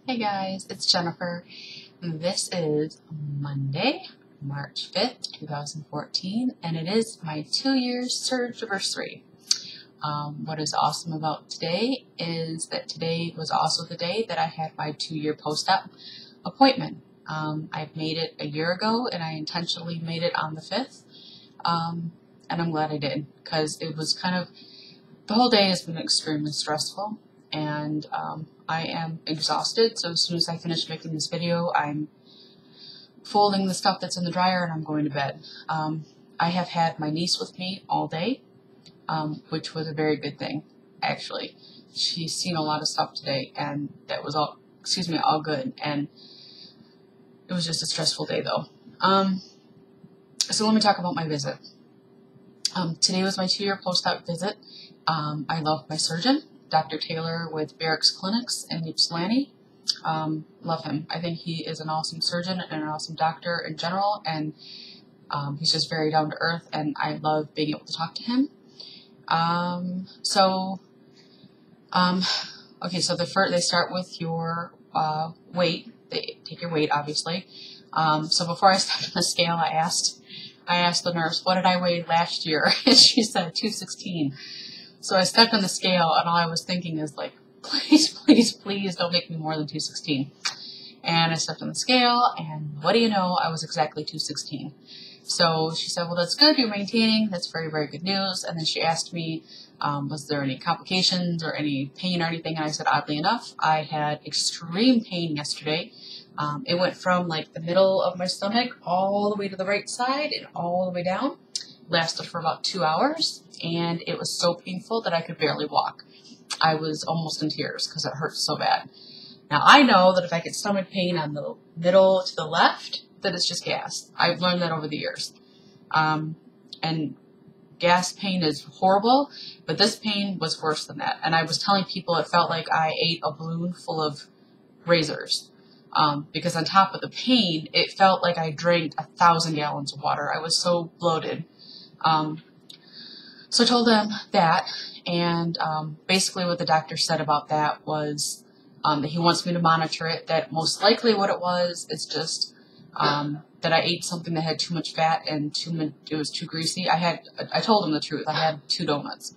Hey guys, it's Jennifer. This is Monday, March 5th, 2014, and it is my 2-year Surgiversary. What is awesome about today is that today was also the day that I had my 2-year post-op appointment. I've made it a year ago, and I intentionally made it on the 5th, and I'm glad I did, because it was the whole day has been extremely stressful, and I am exhausted, so as soon as I finish making this video, I'm folding the stuff that's in the dryer and I'm going to bed. I have had my niece with me all day, which was a very good thing, actually. She's seen a lot of stuff today, and that was all good, and it was just a stressful day, though. So let me talk about my visit. Today was my 2-year post-op visit. I love my surgeon, Dr. Taylor with Barracks Clinics in Ypsilanti. Love him. I think he is an awesome surgeon and an awesome doctor in general, and he's just very down to earth, and I love being able to talk to him. Okay, so they start with your weight. They take your weight, obviously. So before I stepped on the scale, I asked the nurse, what did I weigh last year? And she said 216. So I stepped on the scale, and all I was thinking is, like, please, please, please don't make me more than 216. And I stepped on the scale, and what do you know, I was exactly 216. So she said, well, that's good, you're maintaining, that's very, very good news. And then she asked me, was there any complications or any pain or anything? And I said, oddly enough, I had extreme pain yesterday. It went from, like, the middle of my stomach all the way to the right side and all the way down. Lasted for about 2 hours, and it was so painful that I could barely walk. I was almost in tears because it hurt so bad. Now, I know that if I get stomach pain on the middle to the left, that it's just gas. I've learned that over the years. And gas pain is horrible, but this pain was worse than that. And I was telling people it felt like I ate a balloon full of razors. Because on top of the pain, it felt like I drank 1,000 gallons of water. I was so bloated. So I told them that, and basically what the doctor said about that was that he wants me to monitor it, that most likely what it was is just that I ate something that had too much fat and it was too greasy. I told him the truth. I had 2 donuts.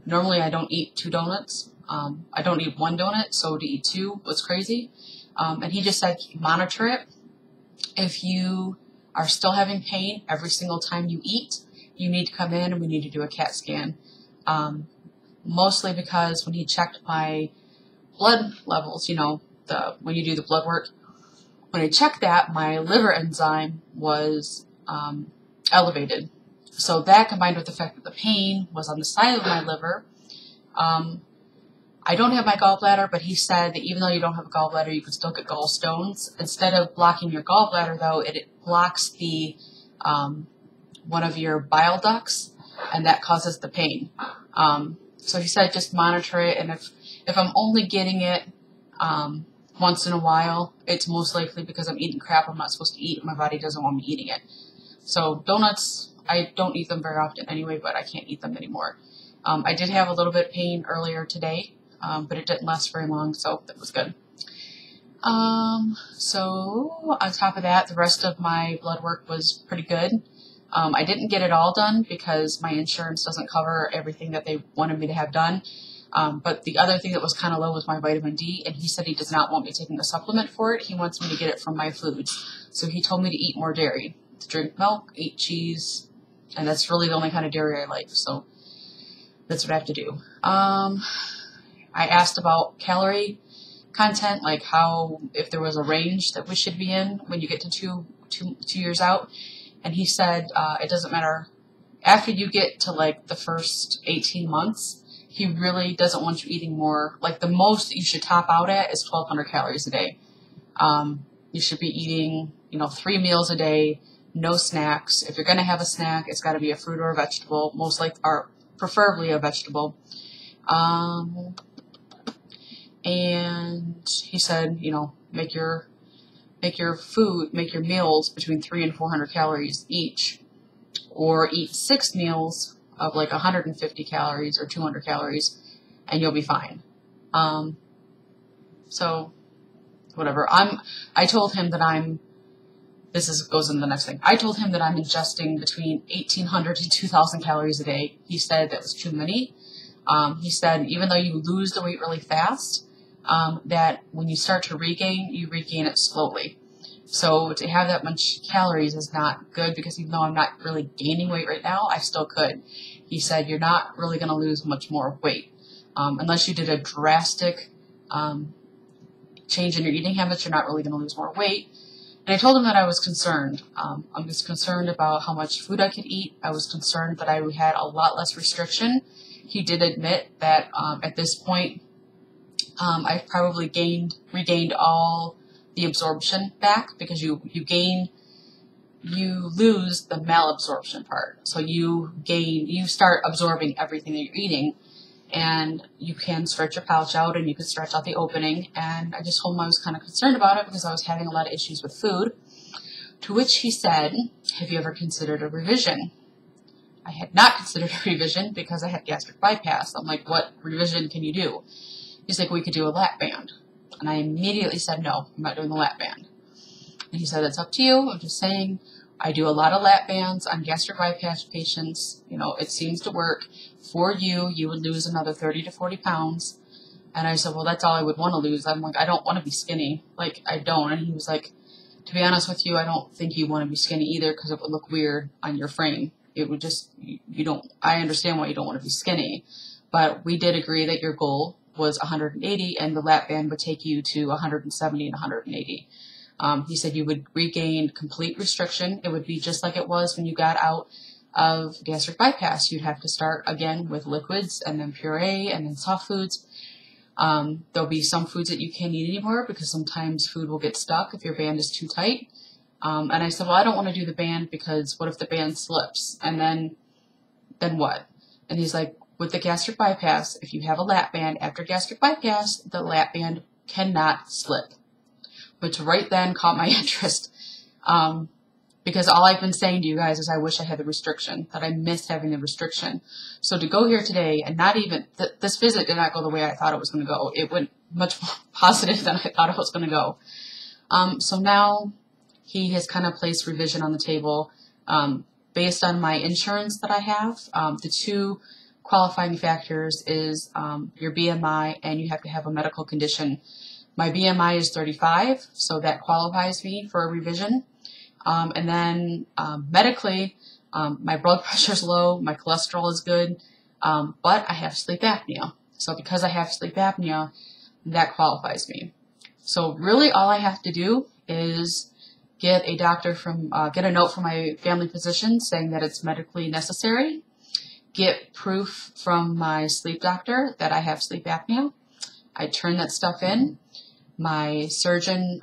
Normally I don't eat 2 donuts. I don't eat 1 donut, so to eat 2 was crazy. And he just said, monitor it. If you are still having pain every single time you eat, you need to come in and we need to do a CAT scan. Mostly because when he checked my blood levels, when you do the blood work, when I checked that, my liver enzyme was elevated. So that, combined with the fact that the pain was on the side of my liver, I don't have my gallbladder, but he said that even though you don't have a gallbladder, you can still get gallstones. Instead of blocking your gallbladder, though, it blocks the one of your bile ducts, and that causes the pain. So he said just monitor it, and if I'm only getting it once in a while, it's most likely because I'm eating crap I'm not supposed to eat, and my body doesn't want me eating it. So donuts, I don't eat them very often anyway, but I can't eat them anymore. I did have a little bit of pain earlier today, but it didn't last very long, so that was good. So on top of that, the rest of my blood work was pretty good. I didn't get it all done because my insurance doesn't cover everything that they wanted me to have done. But the other thing that was kind of low was my vitamin D, and he said he does not want me taking a supplement for it. He wants me to get it from my foods. So he told me to eat more dairy, to drink milk, eat cheese, and that's really the only kind of dairy I like. So that's what I have to do. I asked about calorie content, like if there was a range that we should be in when you get to two years out. And he said it doesn't matter. After you get to like the first 18 months, he really doesn't want you eating more. Like the most that you should top out at is 1,200 calories a day. You should be eating, 3 meals a day, no snacks. If you're going to have a snack, it's got to be a fruit or a vegetable, or preferably a vegetable. And he said, make your meals between 300 and 400 calories each, or eat 6 meals of like 150 calories or 200 calories, and you'll be fine. So whatever. I told him that goes in the next thing. I told him that I'm ingesting between 1,800 to 2,000 calories a day. He said that was too many. He said even though you lose the weight really fast, that when you start to regain, you regain it slowly. So to have that much calories is not good, because even though I'm not really gaining weight right now, I still could. He said you're not really going to lose much more weight unless you did a drastic change in your eating habits. You're not really going to lose more weight. And I told him that I was concerned. I was concerned about how much food I could eat. I was concerned that I had a lot less restriction. He did admit that at this point, I've probably regained all the absorption back, because you lose the malabsorption part. So you start absorbing everything that you're eating, and you can stretch your pouch out and you can stretch out the opening. And I just told him I was kind of concerned about it because I was having a lot of issues with food. To which he said, have you ever considered a revision? I had not considered a revision because I had gastric bypass. I'm like, what revision can you do? He's like, we could do a lap band. And I immediately said, no, I'm not doing the lap band. And he said, it's up to you. I'm just saying, I do a lot of lap bands on gastric bypass patients. You know, it seems to work. For you, you would lose another 30 to 40 pounds. And I said, well, that's all I would want to lose. I'm like, I don't want to be skinny. Like, I don't. And he was like, to be honest with you, I don't think you want to be skinny either, because it would look weird on your frame. It would just, I understand why you don't want to be skinny. But we did agree that your goal was 180, and the lap band would take you to 170 and 180. He said you would regain complete restriction. It would be just like it was when you got out of gastric bypass. You'd have to start again with liquids, and then puree, and then soft foods. There'll be some foods that you can't eat anymore, because sometimes food will get stuck if your band is too tight. And I said, well, I don't want to do the band, because what if the band slips? And then what? And he's like, with the gastric bypass, if you have a lap band after gastric bypass, the lap band cannot slip. Which right then caught my interest. Because all I've been saying to you guys is I wish I had the restriction, that I missed having the restriction. So to go here today and not even, this visit did not go the way I thought it was going to go. It went much more positive than I thought it was going to go. So now he has kind of placed revision on the table based on my insurance that I have. The two qualifying factors is your BMI, and you have to have a medical condition. My BMI is 35, so that qualifies me for a revision. And then medically, my blood pressure is low, my cholesterol is good, but I have sleep apnea. So because I have sleep apnea, that qualifies me. So really all I have to do is get a note from my family physician saying that it's medically necessary, get proof from my sleep doctor that I have sleep apnea. I turn that stuff in. My surgeon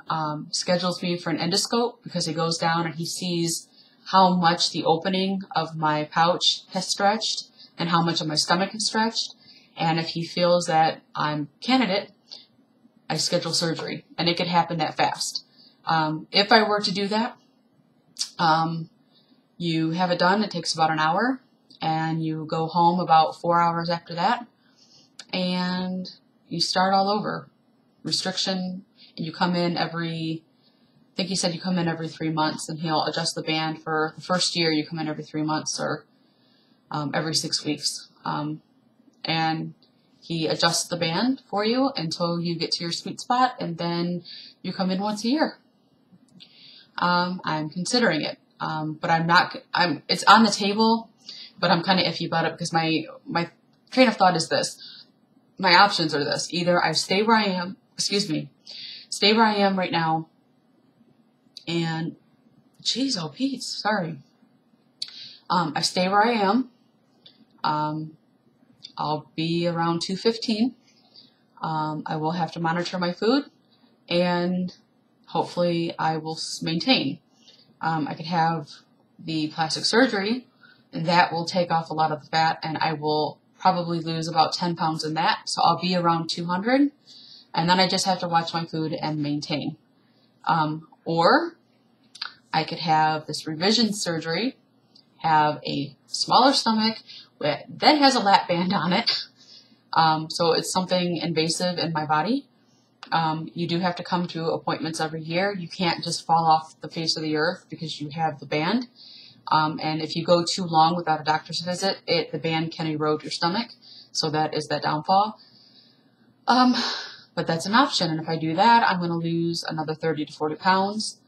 schedules me for an endoscope, because he goes down and he sees how much the opening of my pouch has stretched and how much of my stomach has stretched. And if he feels that I'm candidate, I schedule surgery, and it could happen that fast. If I were to do that, you have it done. It takes about an hour, and you go home about 4 hours after that, and you start all over. Restriction, and you come in I think he said you come in every 3 months, and he'll adjust the band for the first year. You come in every 3 months, or every 6 weeks. And he adjusts the band for you until you get to your sweet spot, and then you come in once a year. I'm considering it, but it's on the table, but I'm kind of iffy about it, because my train of thought is this. My options are this. Either I stay where I am right now, and geez, oh Pete, sorry. I stay where I am. I'll be around 215. I will have to monitor my food, and hopefully I will maintain. I could have the plastic surgery, and that will take off a lot of the fat, and I will probably lose about 10 pounds in that. So I'll be around 200, and then I just have to watch my food and maintain. Or I could have this revision surgery, have a smaller stomach that has a lap band on it. So it's something invasive in my body. You do have to come to appointments every year. You can't just fall off the face of the earth because you have the band. And if you go too long without a doctor's visit, the band can erode your stomach. So that is that downfall. But that's an option. And if I do that, I'm going to lose another 30 to 40 pounds.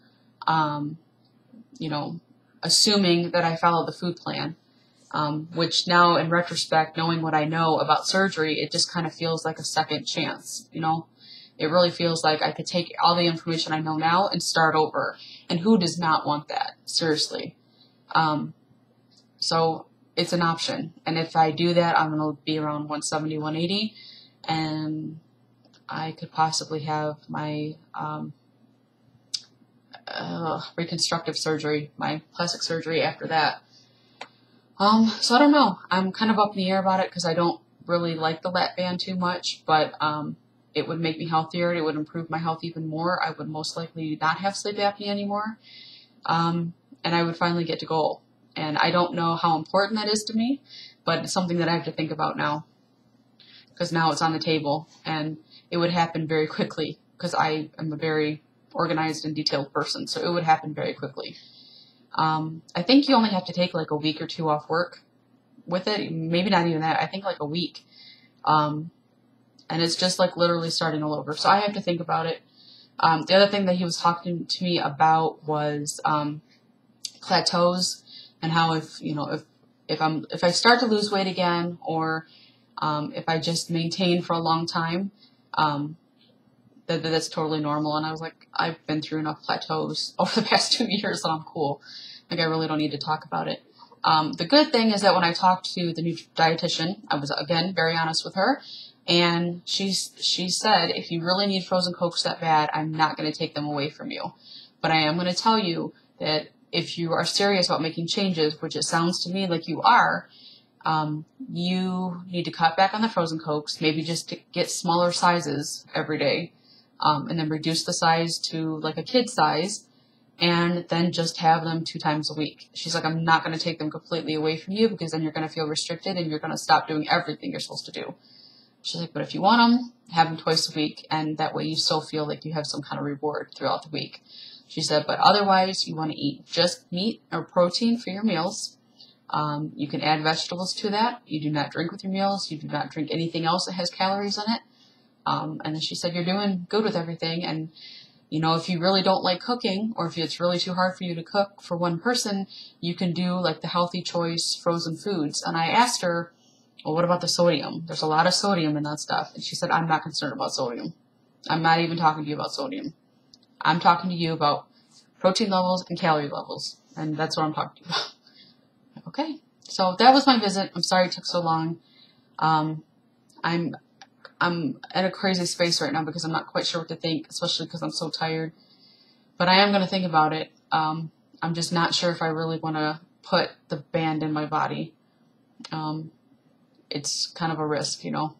You know, assuming that I follow the food plan. Which now in retrospect, knowing what I know about surgery, it just kind of feels like a second chance, you know. It really feels like I could take all the information I know now and start over. And who does not want that? Seriously. So it's an option. And if I do that, I'm going to be around 170, 180. And I could possibly have my reconstructive surgery, my plastic surgery after that. So I don't know. I'm kind of up in the air about it because I don't really like the lap band too much, but it would make me healthier. It would improve my health even more. I would most likely not have sleep apnea anymore. And I would finally get to goal. And I don't know how important that is to me, but it's something that I have to think about now because now it's on the table and it would happen very quickly because I am a very organized and detailed person. So it would happen very quickly. I think you only have to take like a week or two off work with it. Maybe not even that. I think like a week. And it's just like literally starting all over. So I have to think about it. The other thing that he was talking to me about was, plateaus and how if I start to lose weight again or, if I just maintain for a long time, that's totally normal. And I was like, I've been through enough plateaus over the past 2 years that I'm cool. Like I really don't need to talk about it. The good thing is that when I talked to the new dietitian, I was again very honest with her, and she said, if you really need frozen Cokes that bad, I'm not going to take them away from you, but I am going to tell you that if you are serious about making changes, which it sounds to me like you are, you need to cut back on the frozen Cokes, maybe just to get smaller sizes every day. And then reduce the size to like a kid size and then just have them 2 times a week. She's like, I'm not going to take them completely away from you because then you're going to feel restricted and you're going to stop doing everything you're supposed to do. She's like, but if you want them, have them twice a week and that way you still feel like you have some kind of reward throughout the week. She said, but otherwise you want to eat just meat or protein for your meals. You can add vegetables to that. You do not drink with your meals. You do not drink anything else that has calories in it. And then she said, you're doing good with everything. And, you know, if you really don't like cooking or if it's really too hard for you to cook for one person, you can do like the healthy choice frozen foods. And I asked her, well, what about the sodium? There's a lot of sodium in that stuff. And she said, I'm not concerned about sodium. I'm not even talking to you about sodium. I'm talking to you about protein levels and calorie levels. And that's what I'm talking to you about. Okay. So that was my visit. I'm sorry it took so long. I'm at a crazy space right now because I'm not quite sure what to think, especially because I'm so tired. But I am going to think about it. I'm just not sure if I really want to put the band in my body. It's kind of a risk, you know.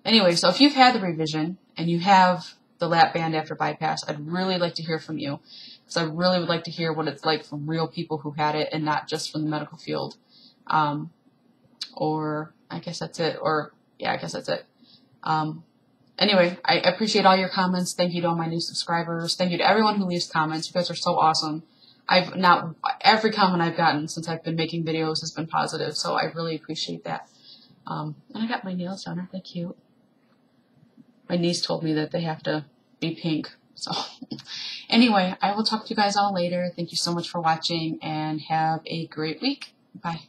Anyway, so if you've had the revision and you have the lap band after bypass, I'd really like to hear from you. Because I really would like to hear what it's like from real people who had it and not just from the medical field. Or I guess that's it. I guess that's it. Anyway, I appreciate all your comments. Thank you to all my new subscribers. Thank you to everyone who leaves comments. You guys are so awesome. Every comment I've gotten since I've been making videos has been positive, so I really appreciate that. And I got my nails done. Aren't they cute? My niece told me that they have to be pink. So anyway, I will talk to you guys all later. Thank you so much for watching and have a great week. Bye.